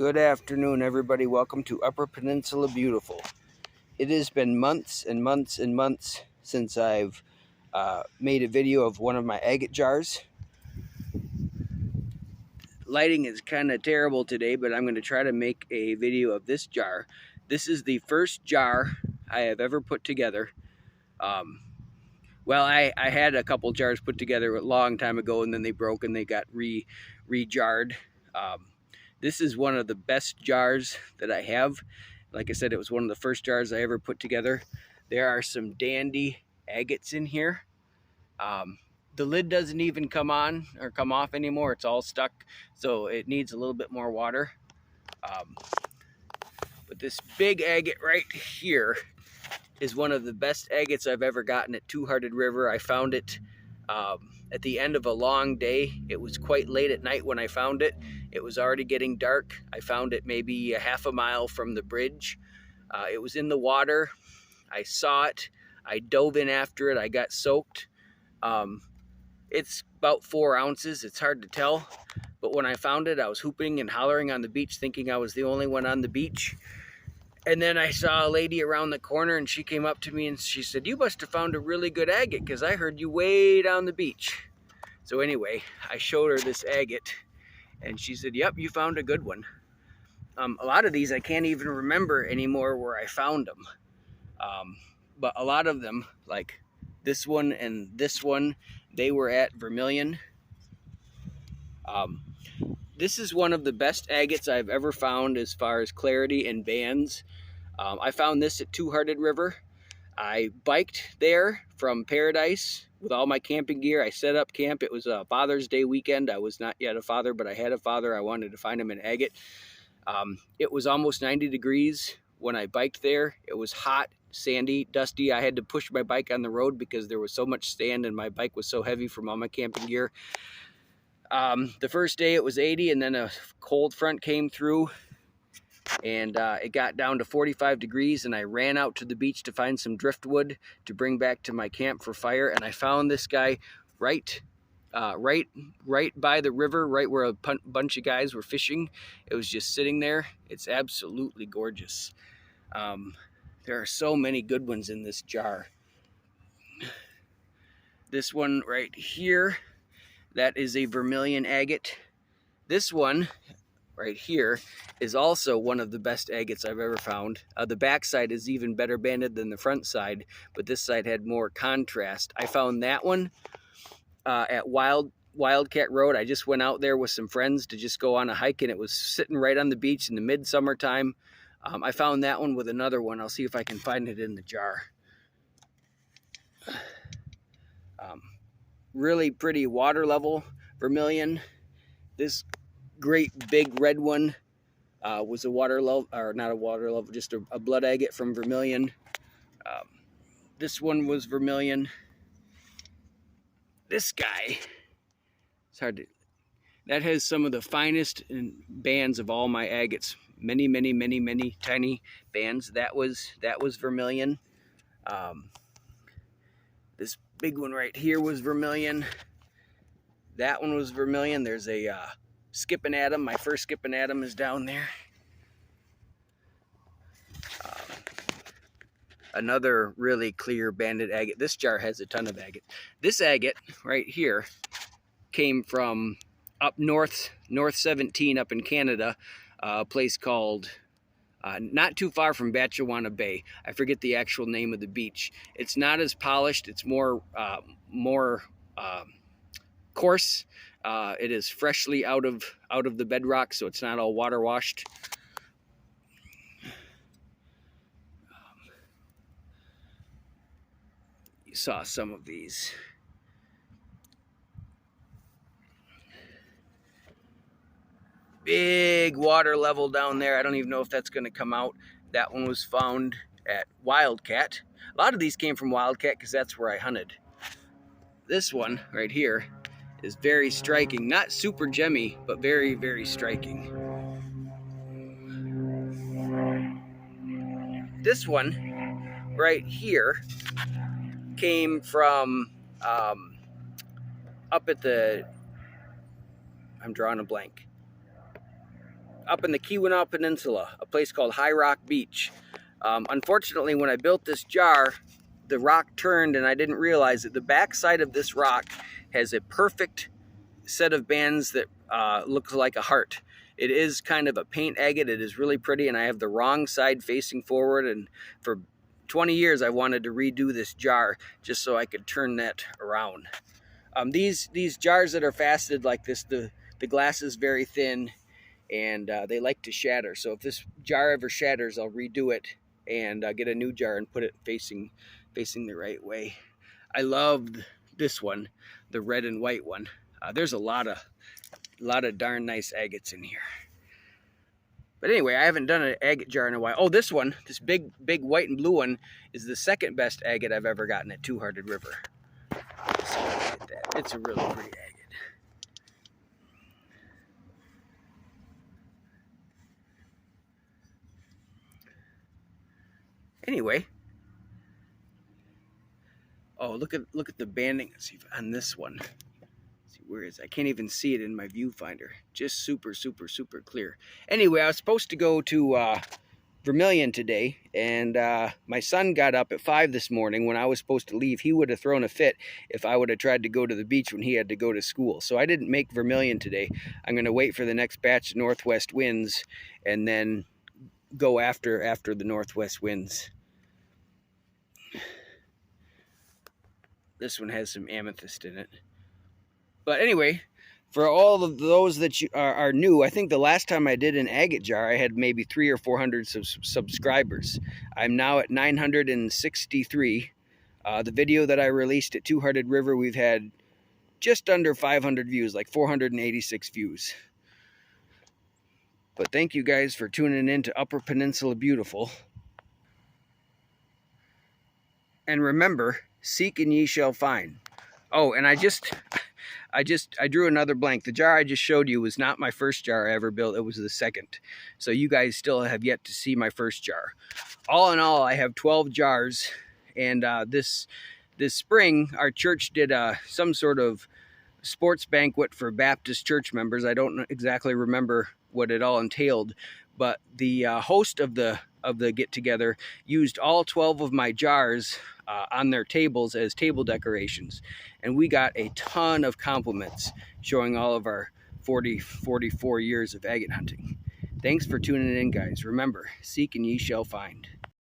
Good afternoon, everybody. Welcome to Upper Peninsula Beautiful. It has been months and months and months since I've made a video of one of my agate jars. Lighting is kind of terrible today, but I'm going to try to make a video of this jar. This is the first jar I have ever put together. Well, I had a couple jars put together a long time ago, and then they broke and they got re-jarred. This is one of the best jars that I have. Like I said, it was one of the first jars I ever put together. There are some dandy agates in here. The lid doesn't even come on or come off anymore. It's all stuck, so it needs a little bit more water. But this big agate right here is one of the best agates I've ever gotten at Two-Hearted River. I found it at the end of a long day. It was quite late at night when I found it. It was already getting dark. I found it maybe a half a mile from the bridge. It was in the water. I saw it. I dove in after it. I got soaked. It's about 4 ounces. It's hard to tell. But when I found it, I was hooping and hollering on the beach, thinking I was the only one on the beach. And then I saw a lady around the corner, and she came up to me and she said, "You must have found a really good agate, because I heard you way down the beach." So anyway, I showed her this agate, and she said, "Yep, you found a good one." A lot of these I can't even remember anymore where I found them. But a lot of them, like this one and this one, they were at Vermilion. This is one of the best agates I've ever found as far as clarity and bands. I found this at Two-Hearted River. I biked there from Paradise with all my camping gear. I set up camp. It was a Father's Day weekend. I was not yet a father, but I had a father. I wanted to find him an agate. It was almost 90 degrees when I biked there. It was hot, sandy, dusty. I had to push my bike on the road because there was so much sand and my bike was so heavy from all my camping gear. The first day it was 80, and then a cold front came through, and it got down to 45 degrees, and I ran out to the beach to find some driftwood to bring back to my camp for fire. And I found this guy right by the river, right where a bunch of guys were fishing. It was just sitting there. It's absolutely gorgeous. There are so many good ones in this jar. This one right here, that is a Vermilion agate. This one right here is also one of the best agates I've ever found. The back side is even better banded than the front side, but this side had more contrast. I found that one at Wildcat Road. I just went out there with some friends to just go on a hike, and it was sitting right on the beach in the midsummer time. I found that one with another one. I'll see if I can find it in the jar. Really pretty water level Vermilion. This great big red one was a water level, or not a water level, just a blood agate from Vermilion. This one was Vermilion. This guy, it's hard to, that has some of the finest bands of all my agates. Many, many, many, many tiny bands. That was Vermilion. This big one right here was Vermilion. That one was Vermilion. There's a Skipping Atom. My first Skipping Atom is down there. Another really clear banded agate. This jar has a ton of agate. This agate right here came from up north 17 up in Canada, a place called not too far from Batchewana Bay. I forget the actual name of the beach. It's not as polished. It's more coarse. It is freshly out of the bedrock, so it's not all water washed. You saw some of these. Big water level down there. I don't even know if that's going to come out. That one was found at Wildcat. A lot of these came from Wildcat because that's where I hunted. This one right here is very striking. Not super gemmy, but very, very striking. This one right here came from up at the, I'm drawing a blank. up in the Keweenaw Peninsula, a place called High Rock Beach. Unfortunately, when I built this jar, the rock turned and I didn't realize that the back side of this rock has a perfect set of bands that looks like a heart. It is kind of a paint agate. It is really pretty, and I have the wrong side facing forward, and for 20 years I wanted to redo this jar just so I could turn that around. These jars that are faceted like this, the glass is very thin and they like to shatter. So if this jar ever shatters, I'll redo it and get a new jar and put it facing the right way. I loved this one, the red and white one. There's a lot of darn nice agates in here. But anyway, I haven't done an agate jar in a while. Oh, this one, this big white and blue one, is the second best agate I've ever gotten at Two-Hearted River. So look at that. It's a really pretty agate. Anyway, oh, look at the banding on this one. Let's see, where is it? I can't even see it in my viewfinder. Just super clear. Anyway, I was supposed to go to Vermilion today, and my son got up at 5 this morning when I was supposed to leave. He would have thrown a fit if I would have tried to go to the beach when he had to go to school. So I didn't make Vermilion today. I'm going to wait for the next batch of northwest winds and then go after the northwest winds. This one has some amethyst in it. But anyway, for all of those that are new, I think the last time I did an agate jar, I had maybe 300 or 400 subscribers. I'm now at 963. The video that I released at Two-Hearted River, we've had just under 500 views, like 486 views. But thank you guys for tuning in to Upper Peninsula Beautiful. And remember, seek and ye shall find. Oh, and I drew another blank. The jar I just showed you was not my first jar I ever built. It was the second. So you guys still have yet to see my first jar. All in all, I have 12 jars. And this spring, our church did some sort of sports banquet for Baptist church members. I don't exactly remember what it all entailed, but the host of the get-together used all 12 of my jars on their tables as table decorations, and we got a ton of compliments showing all of our 44 years of agate hunting. Thanks for tuning in, guys. Remember, seek and ye shall find.